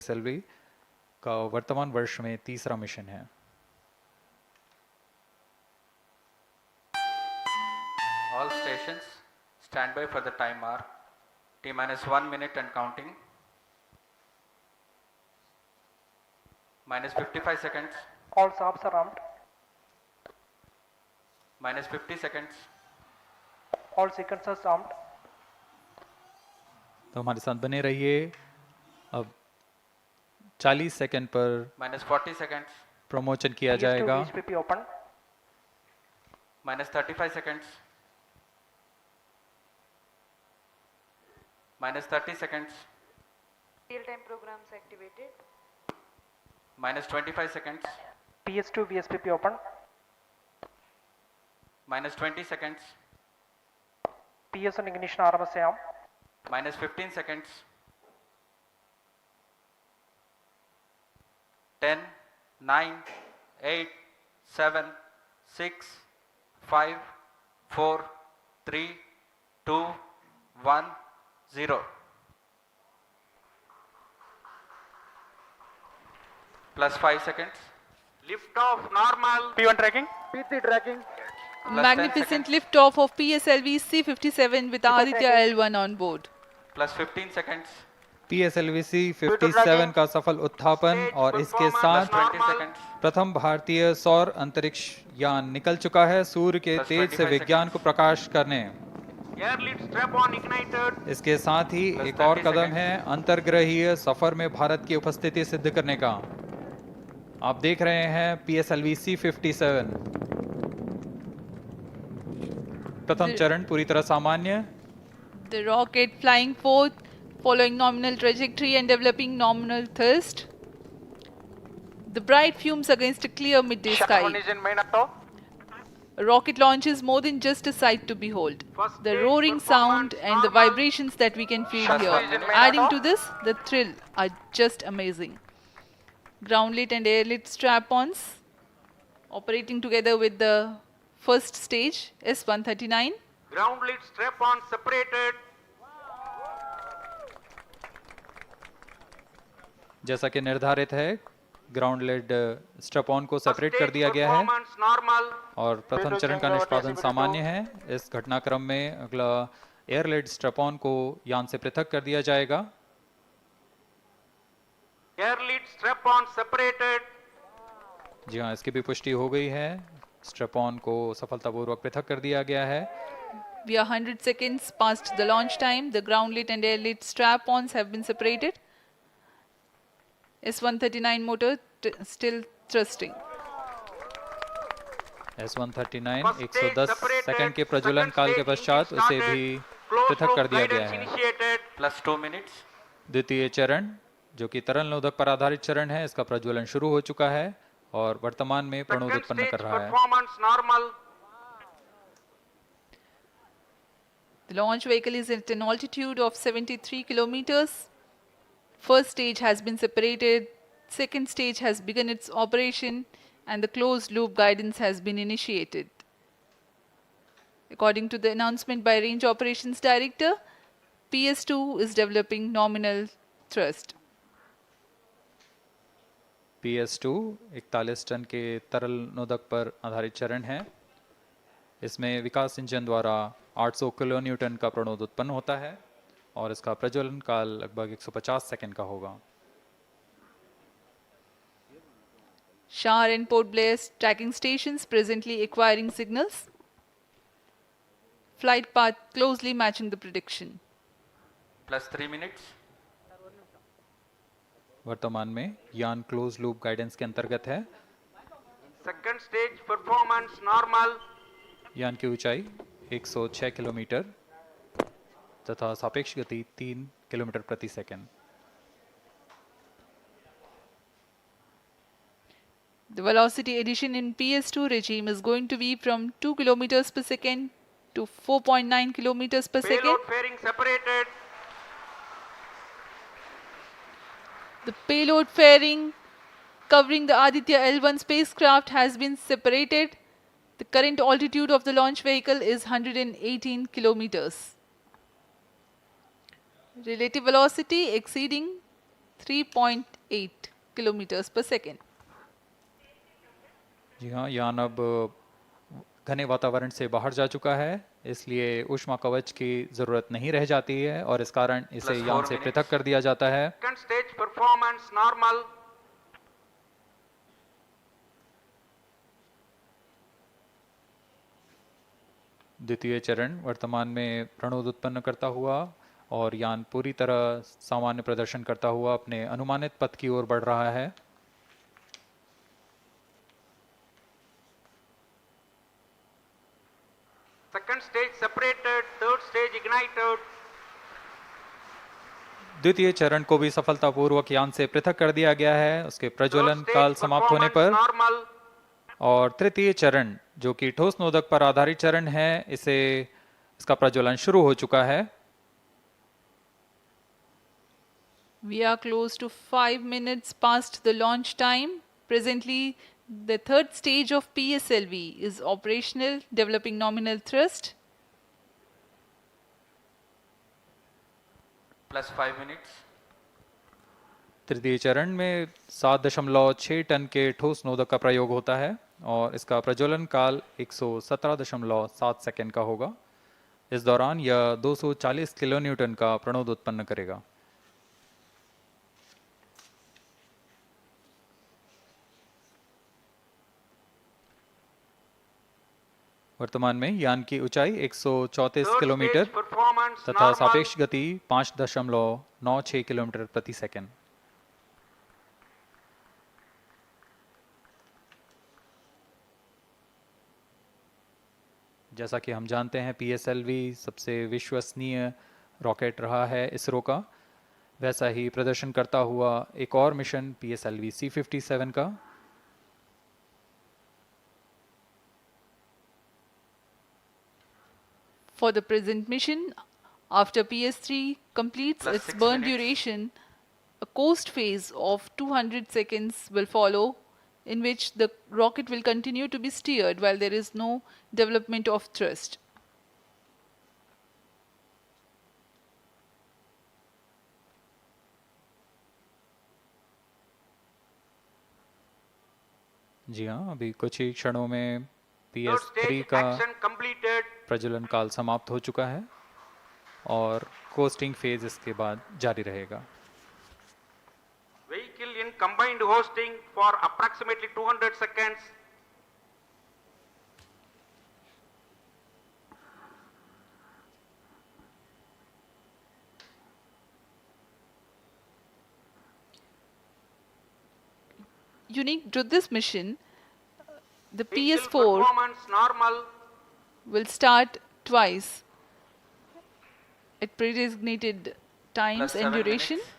PSLV का वर्तमान वर्ष में तीसरा मिशन है। All stations stand by for the time mark. T minus 1 minute and counting. Minus 55 seconds. All subs are armed. Minus 50 seconds. All sequencers armed. तो हमारे साथ बने रहिए। अब 40 सेकंड पर Minus 40 seconds. प्रमोशन किया PS2 जाएगा। VSPP open. Minus 35 seconds. Minus 30 seconds. Real-time programs activated. Minus 25 seconds. PS2 VSPP open. Minus 20 seconds. PS1 ignition RMS arm. Minus 15 seconds. 10, 9, 8, 7, 6, 5, 4, 3, 2, 1, 0. Plus 5 seconds. Lift off normal. P1 tracking. PT tracking. Plus 10 Magnificent seconds. liftoff of PSLV C-57 with Aditya L1 on board. Plus 15 seconds. PSLV C-57 का सफल उत्थापन और इसके साथ Plus 20 seconds. प्रथम भारतीय सौर अंतरिक्ष यान निकल चुका है सूर्य के Plus तेज से 25 विज्ञान को प्रकाश करने। Air lead strap on ignited. इसके साथ ही Plus एक और 30 कदम seconds. है अंतर्ग्रहीय सफर में भारत की उपस्थिति सिद्ध करने का। आप देख रहे हैं PSLV C-57 प्रथम चरण पूरी तरह सामान्य। The rocket flying forth, following nominal trajectory and developing nominal thrust. The bright fumes against a clear midday Shut sky. one engine main up. A rocket launch is more than just a sight to behold. First The stage roaring sound performance and the normal. vibrations that we can feel Shut here, one engine main adding up. to this, the thrill are just amazing. Ground lit and air lit strap-ons operating together with the first stage S-139. Ground lead strap on separated. जैसा कि निर्धारित है ground lead strap on को First separate कर stage दिया गया है performance normal. और प्रथम चरण का निष्पादन सामान्य है। इस घटनाक्रम में अगला एयर लेड स्ट्रैप ऑन को यान से पृथक कर दिया जाएगा। Air lead strap on separated. जी हाँ, इसकी भी पुष्टि हो गई है। स्ट्रैप ऑन को सफलतापूर्वक पृथक कर दिया गया है। We are 100 seconds past the launch time. The ground lit and air lit strap-ons have been separated. S-139 motor still thrusting. S-139 First stage 110 separated. Second के प्रज्वलन Second काल के stage पश्चात engine उसे started. भी Closed पृथक loop कर दिया गया guidance है। initiated. Plus 2 minutes. द्वितीय चरण जो कि तरल नोदक पर आधारित चरण है, इसका प्रज्वलन शुरू हो चुका है और वर्तमान में प्रणोद Second उत्पन्न stage कर रहा है। performance normal. The launch vehicle is at an altitude of 73 kilometers. First stage has been separated. Second stage has begun its operation and the closed loop guidance has been initiated. According to the announcement by Range Operations Director, PS2 is developing nominal thrust. PS2 41 ton के तरल नोदक पर आधारित चरण है। इसमें विकास engine द्वारा 800 kilo Newton का प्रणोद उत्पन्न होता है और इसका प्रज्वलन काल लगभग 150 सेकंड का होगा। Shar and Port Blair tracking stations presently acquiring signals. Flight path closely matching the prediction. Plus 3 minutes. वर्तमान में यान क्लोज लूप गाइडेंस के अंतर्गत है। Second stage performance normal. यान की ऊंचाई 106 किलोमीटर तथा सापेक्ष गति 3 किलोमीटर प्रति second. The velocity addition in PS2 regime is going to be from 2 kilometers per second to 4.9 kilometers per second. Payload fairing separated. The payload fairing covering the Aditya L1 spacecraft has been separated. The current altitude of the launch vehicle is 118 kilometers. Relative velocity exceeding 3.8 8 kilometers per second. जी हाँ, यान अब घने वातावरण से बाहर जा चुका है, इसलिए ऊष्मा कवच की ज़रूरत नहीं रह जाती है और इस कारण इसे Plus यान 4 से minutes. पृथक कर दिया जाता है। Second stage performance normal. द्वितीय चरण वर्तमान में प्रणोद उत्पन्न करता हुआ और यान पूरी तरह सामान्य प्रदर्शन करता हुआ अपने अनुमानित पथ की ओर बढ़ रहा है। Second stage separated. Third stage ignited. द्वितीय चरण को भी सफलतापूर्वक यान से पृथक कर दिया गया है उसके Third प्रज्वलन stage काल समाप्त होने performance पर। normal. और तृतीय चरण जो कि ठोस नोदक पर आधारित चरण है, इसका प्रज्वलन शुरू हो चुका है। We are close to 5 minutes past the launch time. Presently, the third stage of PSLV is operational, developing nominal thrust. Plus 5 minutes. तृतीय चरण में 7.6 टन के ठोस नोदक का प्रयोग होता है और इसका प्रज्वलन काल 117.7 सेकंड का होगा। इस दौरान यह 240 किलोन्यूटन का प्रणोद उत्पन्न करेगा। वर्तमान में यान की ऊंचाई 134 Third किलोमीटर stage performance तथा normal. सापेक्ष गति 5.96 किलोमीटर प्रति सेकंड। जैसा कि हम जानते हैं PSLV सबसे विश्वसनीय रॉकेट रहा है इसरो का, वैसा ही प्रदर्शन करता हुआ एक और मिशन PSLV C57 का। For the present mission, after PS3 completes Plus its 6 burn minutes. duration, a coast phase of 200 seconds will follow, in which the rocket will continue to be steered while there is no development of thrust. जी हाँ, अभी कुछ ही क्षणों में Third PS3 stage का action completed. प्रज्वलन काल समाप्त हो चुका है और कोस्टिंग फेज इसके बाद जारी रहेगा। Vehicle in combined hosting for approximately 200 seconds. Unique to this mission, the Vehicle PS4 performance normal. will start twice at pre-designated times Plus and 7 duration. minutes.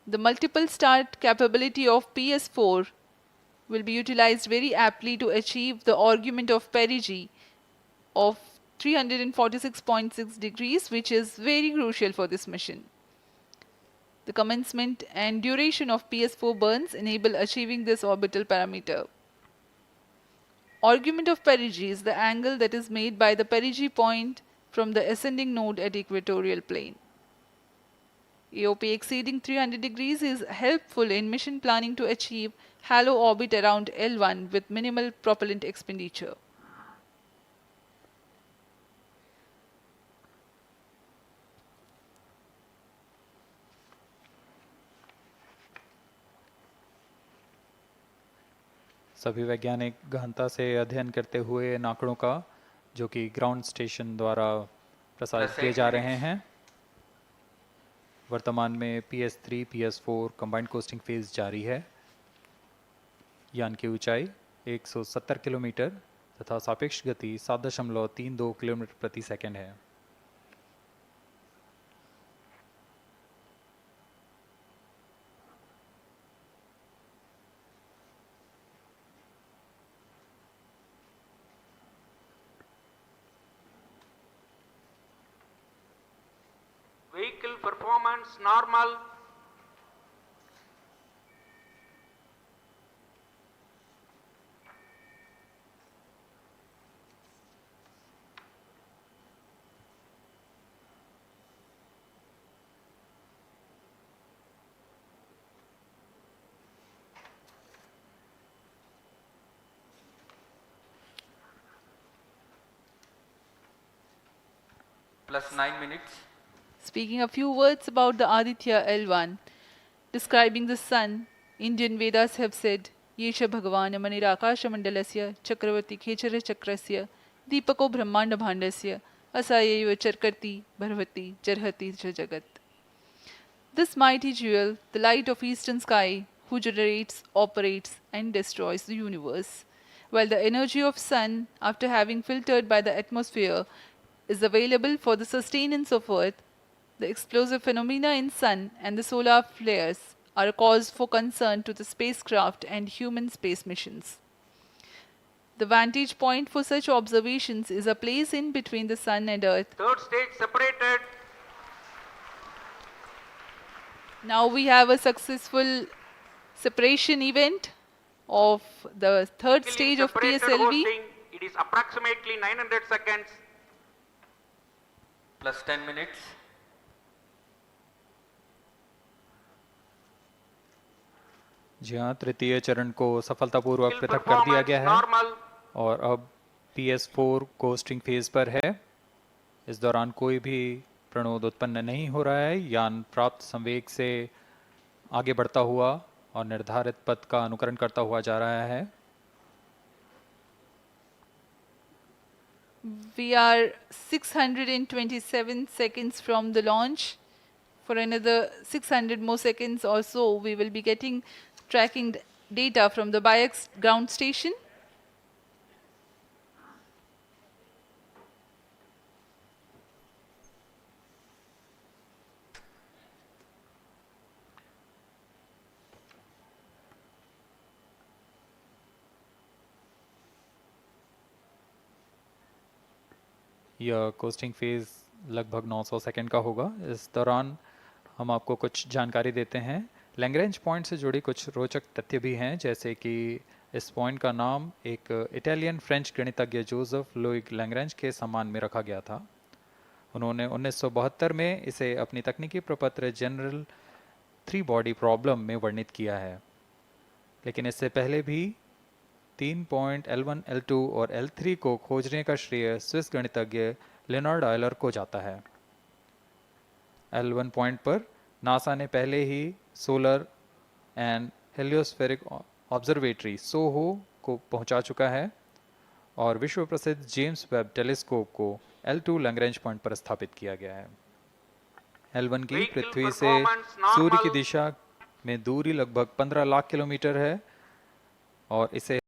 The multiple start capability of PS4 will be utilized very aptly to achieve the argument of perigee of 346.6 degrees, which is very crucial for this mission. The commencement and duration of PS4 burns enable achieving this orbital parameter. Argument of perigee is the angle that is made by the perigee point from the ascending node at equatorial plane. AOP exceeding 300 degrees is helpful in mission planning to achieve halo orbit around L1 with minimal propellant expenditure. सभी वैज्ञानिक गहनता से अध्ययन करते हुए इन आंकड़ों का, जो कि ग्राउंड स्टेशन द्वारा प्रसारित Plus किए 8 जा minutes. रहे हैं। वर्तमान में PS3 PS4 combined costing phase जारी है। यान की ऊंचाई 170 किलोमीटर तथा सापेक्ष गति 7.32 किलोमीटर प्रति सेकंड है। Vehicle performance normal. plus 9 minutes. Speaking a few words about the Aditya L1, describing the sun, Indian Vedas have said, Yesha Bhagavan Manirakasha Mandalasya Chakravarti Khechara Chakrasya Deepako Brahmanda Bhandasya Asayeva Charkarti Bharvati Jarhati Jagat. This mighty jewel, the light of eastern sky, who generates, operates and destroys the universe, while the energy of sun, after having filtered by the atmosphere, is available for the sustenance of earth, the explosive phenomena in sun and the solar flares are a cause for concern to the spacecraft and human space missions. The vantage point for such observations is a place in between the sun and earth. Third stage separated. Now we have a successful separation event of the third stage of Separated PSLV. hosting. It is approximately 900 seconds. Plus 10 minutes. जी हाँ, तृतीय चरण को सफलतापूर्वक Skill पृथक कर दिया performance गया है normal. और अब PS4 कोस्टिंग फेज पर है। इस दौरान कोई भी प्रणोद उत्पन्न नहीं हो रहा है। यान प्राप्त संवेग से आगे बढ़ता हुआ और निर्धारित पथ का अनुकरण करता हुआ जा रहा है। We are 627 seconds from the launch. For another 600 more seconds or so, we will be getting tracking data from the BIAX ground station. यह कोस्टिंग फेज लगभग 900 सेकंड का होगा। इस दौरान हम आपको कुछ जानकारी देते हैं। लैग्रेंज पॉइंट से जुड़ी कुछ रोचक तथ्य भी हैं, जैसे कि इस पॉइंट का नाम एक इटालियन फ्रेंच गणितज्ञ जोसेफ लुइग लैग्रेंज के सम्मान में रखा गया था। उन्होंने 1972 में इसे अपनी तकनीकी प्रपत्र जनरल 3 बॉडी प्रॉब्लम में वर्णित किया है, लेकिन इससे पहले भी 3 पॉइंट L1, L2 और L3 को खोजने का श्रेय स्विस गणितज्ञ लियोनार्ड आयलर को जाता है। L1 पॉइंट पर नासा ने पहले ही सोलर एंड हेलियोस्फेरिक ऑब्जर्वेटरी सोहो को पहुंचा चुका है और विश्व प्रसिद्ध जेम्स वेब टेलीस्कोप को L2 लैग्रेंज पॉइंट पर स्थापित किया गया है। L1 की Vehicle पृथ्वी से performance normal. सूर्य की दिशा में दूरी लगभग 15 लाख किलोमीटर है और इसे